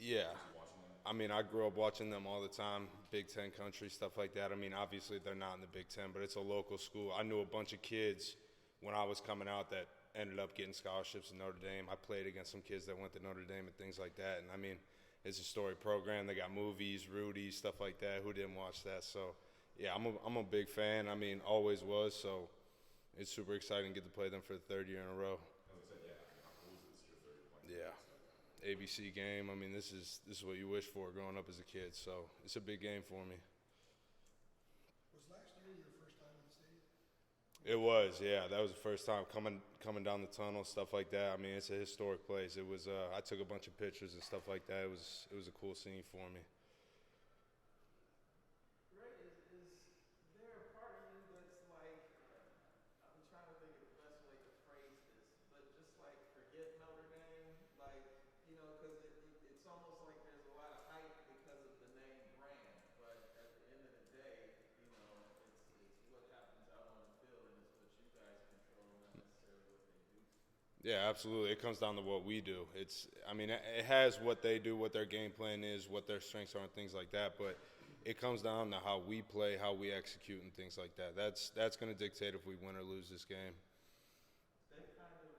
Yeah. just watching them? I mean, I grew up watching them all the time, Big Ten country, stuff like that. I mean, obviously they're not in the Big Ten, but it's a local school. I knew a bunch of kids when I was coming out that ended up getting scholarships at Notre Dame. I played against some kids that went to Notre Dame and things like that. And I mean, it's a storied program. They got movies, Rudy, stuff like that. Who didn't watch that? So, yeah, I'm a big fan. I mean, always was. So it's super exciting to get to play them for the third year in a row. As I said, yeah, I mean, how cool is it? This is your third playing Yeah. against them. ABC game. I mean, this is what you wish for growing up as a kid. So it's a big game for me. Was last year your first time in the stadium? It was, yeah. That was the first time coming down the tunnel, stuff like that. I mean, it's a historic place. It was. I took a bunch of pictures and stuff like that. It was a cool scene for me. Ray, is there a part of you that's like, I'm trying to think of the best way to phrase this, but just like forget Notre Dame? Like, because it's almost like there's a lot of hype because of the name brand, but at the end of the day, it's what happens out on the field and it's what you guys control, not necessarily what they do. Yeah, absolutely. It comes down to what we do. I mean, it has what they do, what their game plan is, what their strengths are, and things like that. But it comes down to how we play, how we execute, and things like that. That's going to dictate if we win or lose this game. They kind of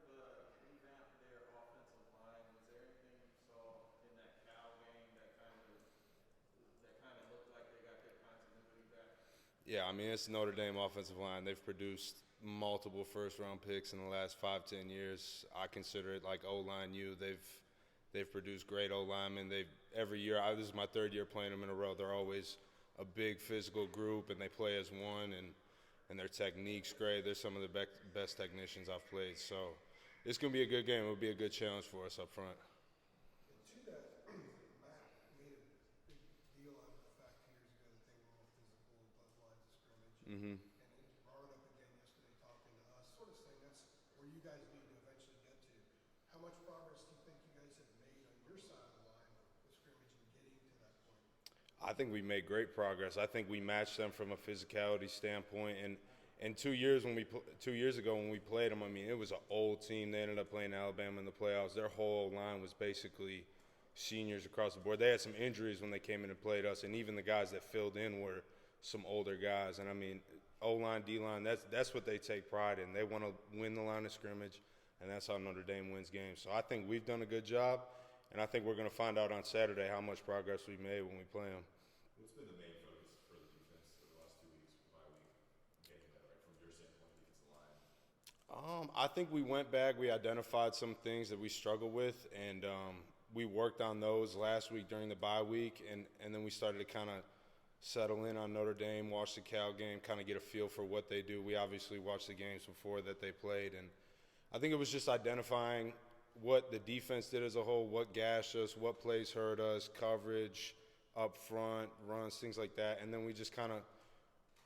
revamped their offensive line. Was there anything you saw in that Cal game that kind of looked like they got their continuity back? Yeah, I mean, it's Notre Dame offensive line. They've produced multiple first-round picks in the last 5-10 years. I consider it like O-line U. They've produced great O-linemen. Every year. This is my third year playing them in a row. They're always a big physical group, and they play as one, and their technique's great. They're some of the best technicians I've played. So it's going to be a good game. It'll be a good challenge for us up front. And to that, Matt made a big deal out of the fact 2 years ago that they were all physical above lines of scrimmage. Mm-hmm. And brought it up again yesterday talking to us, sort of saying that's where you guys need to eventually get to. How much progress do you think you guys have made on your side of the line with scrimmage and getting to that point? I think we made great progress. I think we matched them from a physicality standpoint. And 2 years ago when we played them, I mean, it was an old team. They ended up playing Alabama in the playoffs. Their whole line was basically seniors across the board. They had some injuries when they came in and played us, and even the guys that filled in were some older guys. And I mean, O-line, D-line, that's what they take pride in. They want to win the line of scrimmage, and that's how Notre Dame wins games. So I think we've done a good job, and I think we're going to find out on Saturday how much progress we made when we play them. What's been the main focus for the defense over the last 2 weeks, bye week, getting better, right, from your standpoint, defensive line? I think we went back. We identified some things that we struggle with, and we worked on those last week during the bye week, and then we started to kind of settle in on Notre Dame, watch the Cal game, kind of get a feel for what they do. We obviously watched the games before that they played, and I think it was just identifying what the defense did as a whole, what gashed us, what plays hurt us, coverage, up front, runs, things like that. And then we just kind of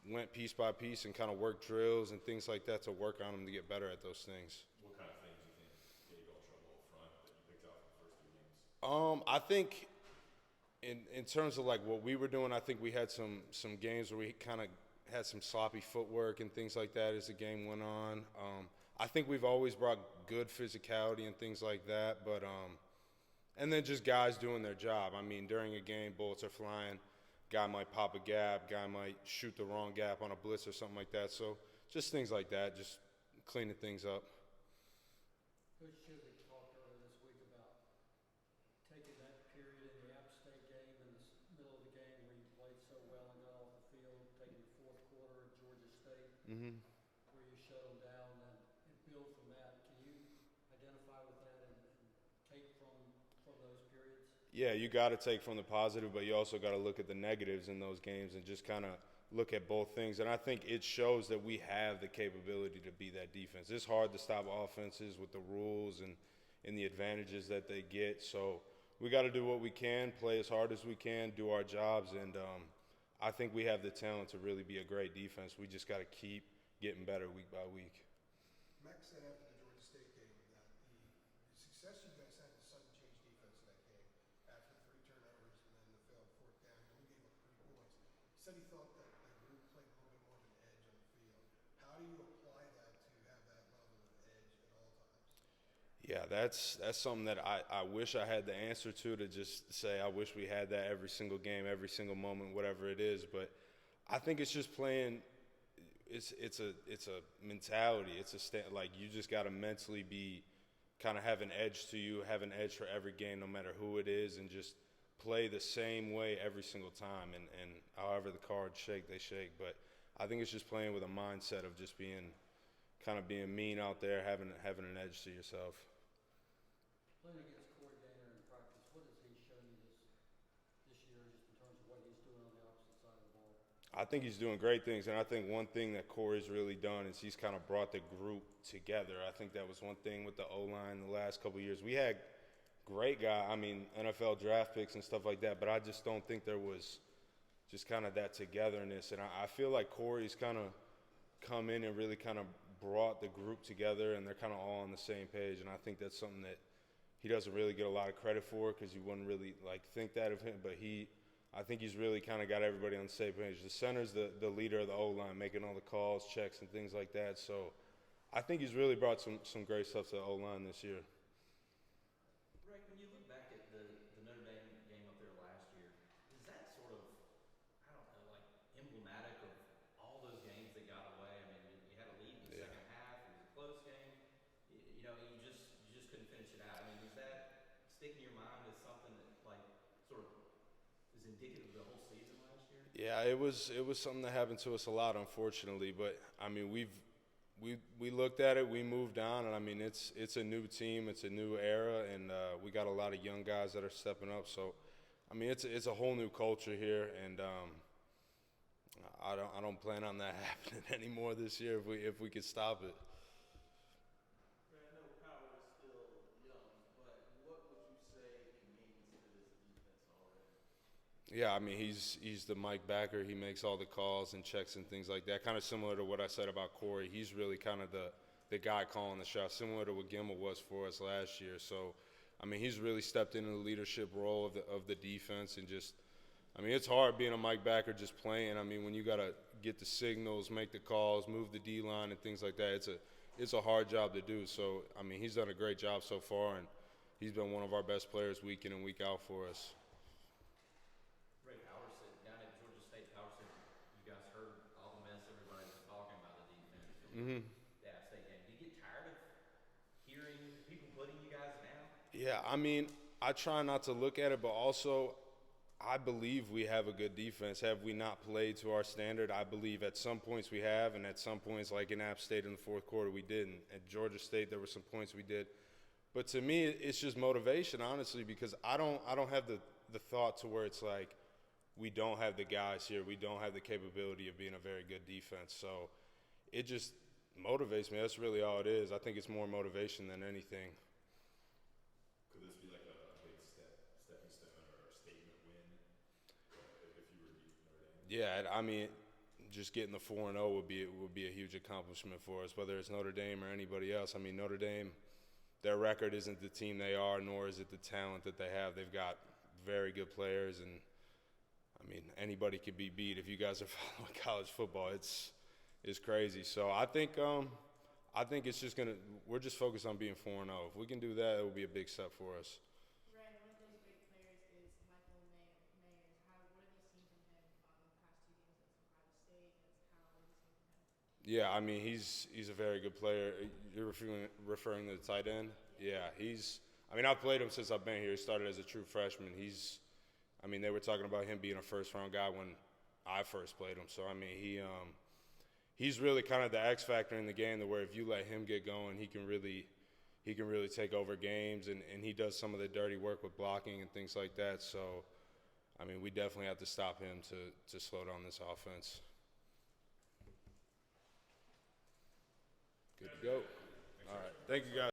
went piece by piece and kind of worked drills and things like that to work on them to get better at those things. What kind of things do you think gave you all trouble up front that you picked out from the first 2 games? I think in terms of like what we were doing, I think we had some games where we kind of had some sloppy footwork and things like that as the game went on. I think we've always brought good physicality and things like that, but and then just guys doing their job. I mean, during a game, bullets are flying. Guy might pop a gap. Guy might shoot the wrong gap on a blitz or something like that. So just things like that, just cleaning things up. Coach Chiswick talked earlier this week about taking that period in the App State game in the middle of the game where you played so well and got off the field, taking the fourth quarter at Georgia State, where you shut them down and build from that. Can you identify with that and take from those periods? Yeah, you got to take from the positive, but you also got to look at the negatives in those games and just kind of look at both things. And I think it shows that we have the capability to be that defense. It's hard to stop offenses with the rules and the advantages that they get. So we got to do what we can, play as hard as we can, do our jobs, and I think we have the talent to really be a great defense. We just got to keep getting better week by week. Max said after the Georgia State game that the success you guys had in the sudden change defense in that game, after 3 turnovers and then the failed fourth down, and we gave up 3 points. He said he thought that the group played a little bit more of an edge on the field. How do you apply that to have that level of edge at all times? Yeah, that's something that I wish I had the answer to just say I wish we had that every single game, every single moment, whatever it is. But I think it's just playing. It's a mentality. It's like you just got to mentally be kind of have an edge to you, have an edge for every game, no matter who it is, and just play the same way every single time. And however the cards shake, they shake. But I think it's just playing with a mindset of just being mean out there, having an edge to yourself. Playing against Corey Gaynor in practice, what has he shown you this year, just in terms of what he's doing on the opposite side of the ball? I think he's doing great things, and I think one thing that Corey's really done is he's kind of brought the group together. I think that was one thing with the O-line the last couple of years. We had great NFL draft picks and stuff like that, but I just don't think there was just kind of that togetherness. And I feel like Corey's kind of come in and really kind of brought the group together, and they're kind of all on the same page. And I think that's something that he doesn't really get a lot of credit for because you wouldn't really think that of him, but I think he's really kind of got everybody on the same page. The center's the leader of the O-line, making all the calls, checks, and things like that. So I think he's really brought some great stuff to the O-line this year. Rick, when you look back at the Notre Dame game up there last year, is that sort of, I don't know, like emblematic of all those games that got away? I mean, you had a lead in the second half. It was a close game. You know, you just couldn't finish it out. I mean, does that stick in your mind as something that like sort of is indicative of the whole season last year? Yeah, it was something that happened to us a lot, unfortunately. But I mean, we looked at it, we moved on, and I mean, it's a new team, it's a new era, and we got a lot of young guys that are stepping up. So, I mean, it's a whole new culture here, and I don't plan on that happening anymore this year if we could stop it. I know Power is still young, but what would you say he means to this defense already? Yeah, I mean, he's the Mike backer. He makes all the calls and checks and things like that. Kind of similar to what I said about Corey. He's really kind of the guy calling the shots, similar to what Gimel was for us last year. So, I mean, he's really stepped into the leadership role of the defense and just, I mean, it's hard being a Mike backer just playing. I mean, when you got to get the signals, make the calls, move the D-line and things like that, it's a hard job to do. So, I mean, he's done a great job so far, and he's been one of our best players week in and week out for us. Ray Power said down at Georgia State, Power said you guys heard all the mess everybody was talking about the defense. Mm-hmm. The App State game. Do you get tired of hearing people putting you guys down? Yeah, I mean, I try not to look at it, but also I believe we have a good defense. Have we not played to our standard? I believe at some points we have, and at some points, like in App State in the fourth quarter, we didn't. At Georgia State, there were some points we did. But to me, it's just motivation, honestly, because I don't have the thought to where it's like we don't have the guys here. We don't have the capability of being a very good defense. So it just motivates me. That's really all it is. I think it's more motivation than anything. Could this be like a big stepping stone or a statement win if you were to beat Notre Dame? Yeah, I mean, just getting the 4-0 would be a huge accomplishment for us, whether it's Notre Dame or anybody else. I mean, Notre Dame, their record isn't the team they are, nor is it the talent that they have. They've got very good players, and I mean, anybody could be beat. If you guys are following college football, it's crazy. So I think it's just we're just focused on being 4-0. If we can do that, it will be a big step for us. Right, one of those great players is Michael Mayers. What have you seen from him the past 2 games against Ohio State, against Cal? What have you seen from him? Yeah, I mean, he's a very good player. You're referring to the tight end? Yeah, I've played him since I've been here. He started as a true freshman. They were talking about him being a first-round guy when I first played him. So, I mean, he's really kind of the X factor in the game to where if you let him get going, he can really take over games, and he does some of the dirty work with blocking and things like that. So, I mean, we definitely have to stop him to slow down this offense. Good to go. All right. Thank you, guys.